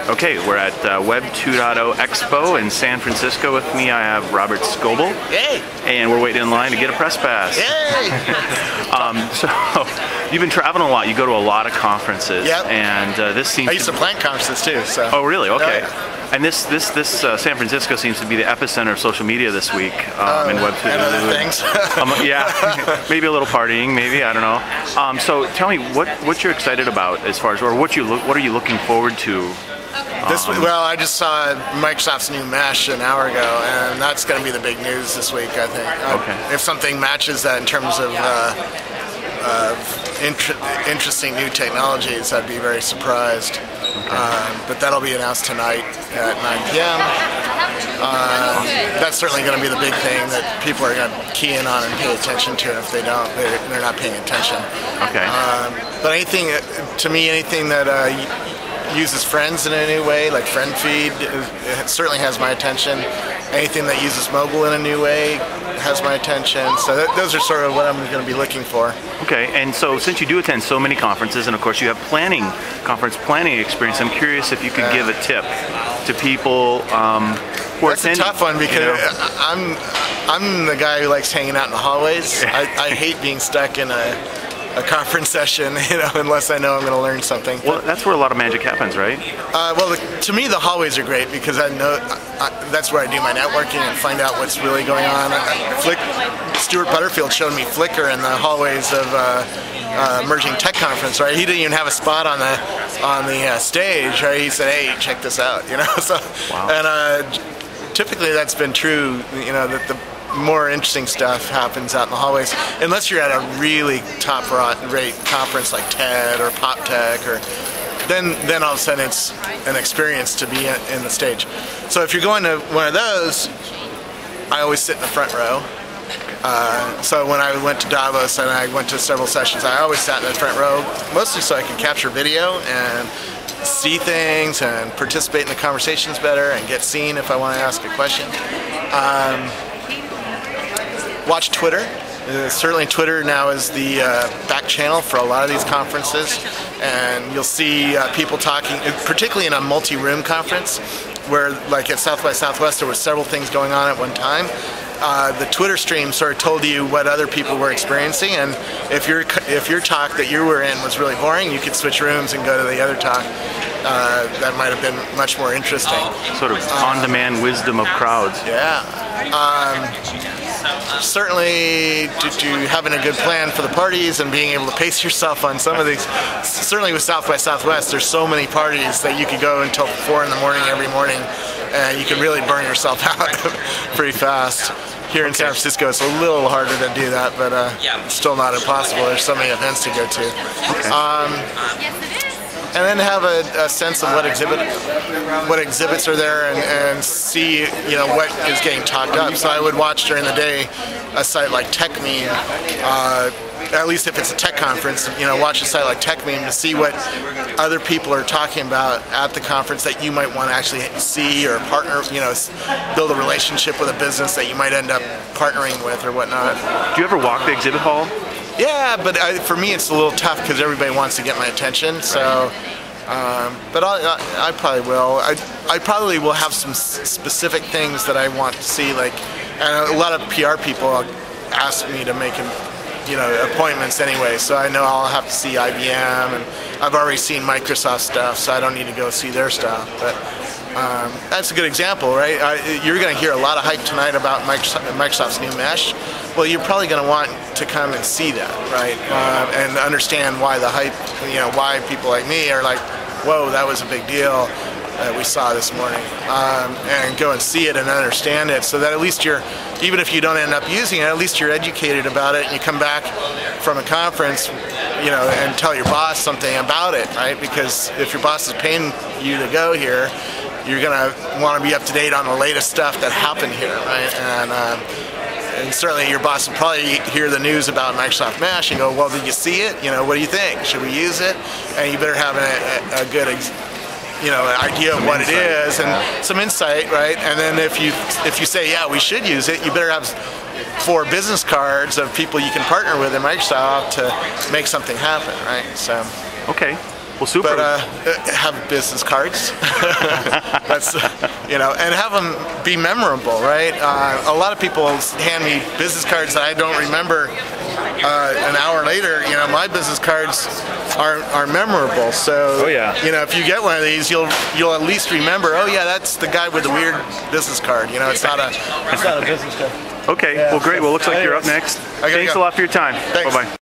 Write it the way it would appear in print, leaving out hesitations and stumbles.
Okay, we're at Web 2.0 Expo in San Francisco. With me, I have Robert Scoble. Yay! And we're waiting in line to get a press pass. Yay! So, you've been traveling a lot. You go to a lot of conferences. Yep. And this seems I used to plan conferences too. So. Oh, really? Okay. Yeah. And this San Francisco seems to be the epicenter of social media this week in Web 2.0. And other things. Yeah, maybe a little partying, maybe, I don't know. So tell me, what you're excited about as far as, or what are you looking forward to? Well, I just saw Microsoft's new Mesh an hour ago, and that's going to be the big news this week, I think. Okay. If something matches that in terms of interesting new technologies, I'd be very surprised. Okay. But that'll be announced tonight at 9 p.m. That's certainly going to be the big thing that people are going to key in on and pay attention to. If they don't, they're not paying attention. Okay. But anything that uses friends in a new way, like friend feed, it certainly has my attention. Anything that uses mobile in a new way has my attention. So those are sort of what I'm going to be looking for. Okay, and so since you do attend so many conferences, and of course you have conference planning experience, I'm curious if you could give a tip to people who are That's a tough one because I'm the guy who likes hanging out in the hallways. I hate being stuck in a conference session, unless I know I'm going to learn something. Well, that's where a lot of magic happens, right? Well, to me, the hallways are great because I know that's where I do my networking and find out what's really going on. Stuart Butterfield showed me Flickr in the hallways of Emerging Tech Conference, right? He didn't even have a spot on the stage, right? He said, "Hey, check this out," So, wow. And typically that's been true, that the more interesting stuff happens out in the hallways, unless you're at a really top-rate conference like TED or PopTech, or then all of a sudden it's an experience to be in the stage. So if you're going to one of those, I always sit in the front row. So when I went to Davos and I went to several sessions, I always sat in the front row, mostly so I could capture video and see things and participate in the conversations better and get seen if I want to ask a question. Watch Twitter. Certainly Twitter now is the back channel for a lot of these conferences, and you'll see people talking, particularly in a multi-room conference, where like at South by Southwest there were several things going on at one time. The Twitter stream sort of told you what other people were experiencing, and if your talk that you were in was really boring, you could switch rooms and go to the other talk. That might have been much more interesting. Sort of on-demand wisdom of crowds. Yeah. Certainly, having a good plan for the parties and being able to pace yourself on some of these. Certainly with South by Southwest, there's so many parties that you could go until 4 in the morning every morning, and you can really burn yourself out pretty fast. Here in San Francisco, it's a little harder to do that, but it's still not impossible. There's so many events to go to. Okay. And then have a sense of what exhibits are there, and see what is getting talked up. So I would watch during the day a site like TechMeme, at least if it's a tech conference. Watch a site like TechMeme to see what other people are talking about at the conference that you might want to actually see or partner. Build a relationship with a business that you might end up partnering with or whatnot. Do you ever walk the exhibit hall? Yeah, but for me it's a little tough because everybody wants to get my attention. So, but I probably will. I probably will have some specific things that I want to see. And a lot of PR people ask me to make appointments anyway. So I know I'll have to see IBM, and I've already seen Microsoft stuff, so I don't need to go see their stuff. But that's a good example, right? You're going to hear a lot of hype tonight about Microsoft's new Mesh. Well, you're probably going to want to come and see that, right? And understand why the hype, why people like me are like, whoa, that was a big deal that we saw this morning. And go and see it and understand it, so that at least even if you don't end up using it, at least you're educated about it, and you come back from a conference, and tell your boss something about it, right? Because if your boss is paying you to go here, you're going to want to be up to date on the latest stuff that happened here, right? And certainly your boss will probably hear the news about Microsoft Mesh and go, well, did you see it? What do you think? Should we use it? And you better have a good idea of what it is and some insight, right? And then if you say, yeah, we should use it, you better have 4 business cards of people you can partner with in Microsoft to make something happen, right? So. Okay. Well, super. But have business cards. That's, you know, and have them be memorable, right? A lot of people hand me business cards that I don't remember an hour later. You know, my business cards are memorable. So, you know, if you get one of these, you'll at least remember, oh yeah, that's the guy with the weird business card. You know, it's not a business card. Okay, well great. Well, looks like you're up next. Thanks a lot for your time. Thanks. Bye-bye.